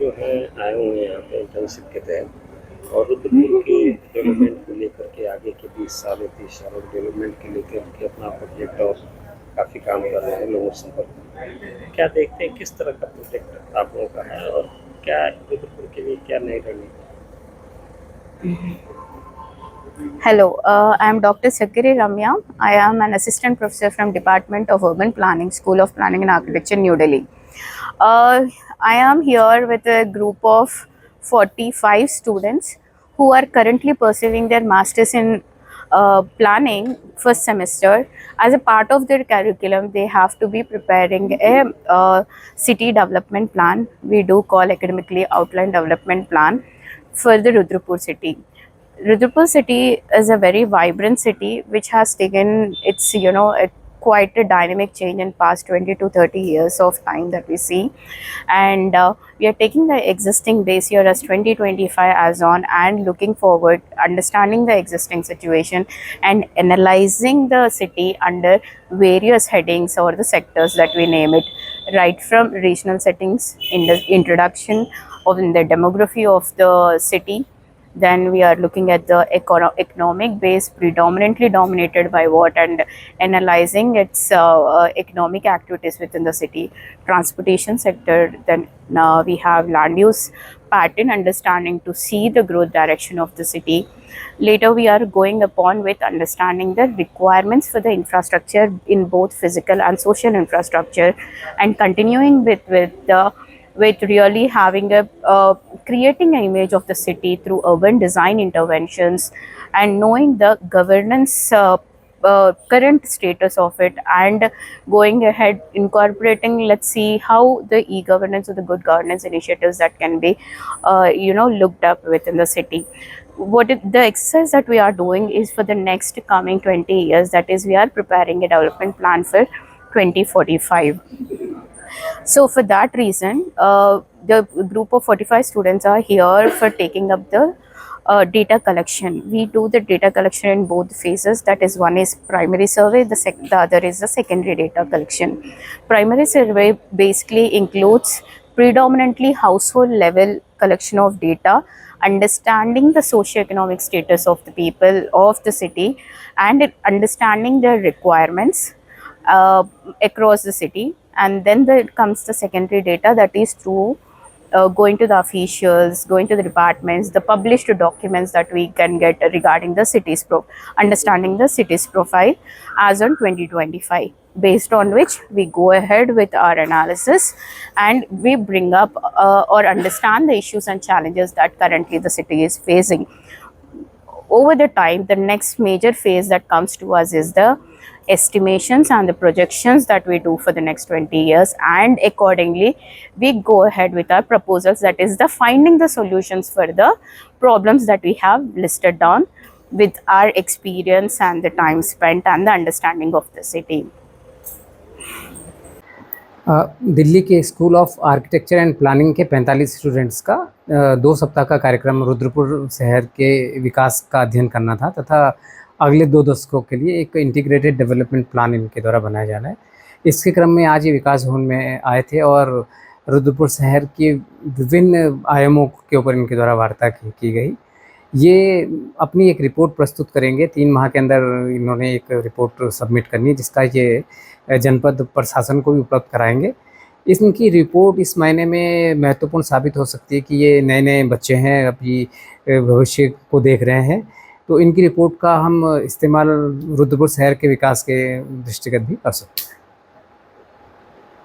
जो हैं आए हुए हैं यहाँ पे इंटर्नशिप के तहत और रुद्रपुर के डेवलपमेंट को लेकर के आगे के 20 साल या 30 साल और डेवलपमेंट के लेकर के अपना प्रोजेक्ट और काफ़ी काम कर रहे हैं लोगों से संपर्क। क्या देखते हैं किस तरह का प्रोजेक्ट आप लोगों का है और क्या रुद्रपुर के लिए क्या नई रणनीति? Hello, I am Dr. Sakiri Ramya. I am an assistant professor from Department of Urban Planning, School of Planning and Architecture, New Delhi. I am here with a group of 45 students who are currently pursuing their masters in planning first semester. As a part of their curriculum, they have to be preparing a city development plan. We do call academically outline development plan for the Rudrapur city. Rudrapur city is a very vibrant city which has taken its, quite a dynamic change in past 20 to 30 years of time that we see. And we are taking the existing base year as 2025 as on and looking forward, understanding the existing situation and analyzing the city under various headings or the sectors that we name it, right from regional settings in the introduction of in the demography of the city. Then we are looking at the economic base predominantly dominated by what and analyzing its economic activities within the city, transportation sector. Then we have land use pattern understanding to see the growth direction of the city. Later we are going upon with understanding the requirements for the infrastructure in both physical and social infrastructure, and continuing with really having a creating an image of the city through urban design interventions and knowing the governance current status of it, and going ahead incorporating, let's see how the e-governance or the good governance initiatives that can be looked up within the city. The exercise that we are doing is for the next coming 20 years, that is we are preparing a development plan for 2045. So for that reason, the group of 45 students are here for taking up the data collection. We do the data collection in both phases. That is, one is primary survey, the other is the secondary data collection. Primary survey basically includes predominantly household level collection of data, understanding the socio-economic status of the people of the city and understanding their requirements across the city. And then there comes the secondary data, that is through going to the officials, going to the departments, the published documents that we can get regarding the city's understanding the city's profile as on 2025, based on which we go ahead with our analysis and we bring up or understand the issues and challenges that currently the city is facing. Over the time, the next major phase that comes to us is the estimations and the projections that we do for the next 20 years, and accordingly we go ahead with our proposals, that is the finding the solutions for the problems that we have listed down with our experience and the time spent and the understanding of the city. Delhi के school of architecture and planning के 45 students का 2 सप्ताह का कार्यक्रम रुद्रपुर शहर के विकास का अध्ययन करना था तथा अगले 2 दशकों के लिए एक इंटीग्रेटेड डेवलपमेंट प्लान इनके द्वारा बनाया जाना है। इसके क्रम में आज ये विकास भवन में आए थे और रुद्रपुर शहर के विभिन्न आयामों के ऊपर इनके द्वारा वार्ता की गई। ये अपनी एक रिपोर्ट प्रस्तुत करेंगे। 3 माह के अंदर इन्होंने एक रिपोर्ट सबमिट करनी है, जिसका ये जनपद प्रशासन को भी उपलब्ध कराएंगे। इनकी रिपोर्ट इस मायने में महत्वपूर्ण साबित हो सकती है कि ये नए बच्चे हैं, अभी भविष्य को देख रहे हैं, तो इनकी रिपोर्ट का हम इस्तेमाल रुद्रपुर शहर के विकास के दृष्टिगत भी कर सकते हैं।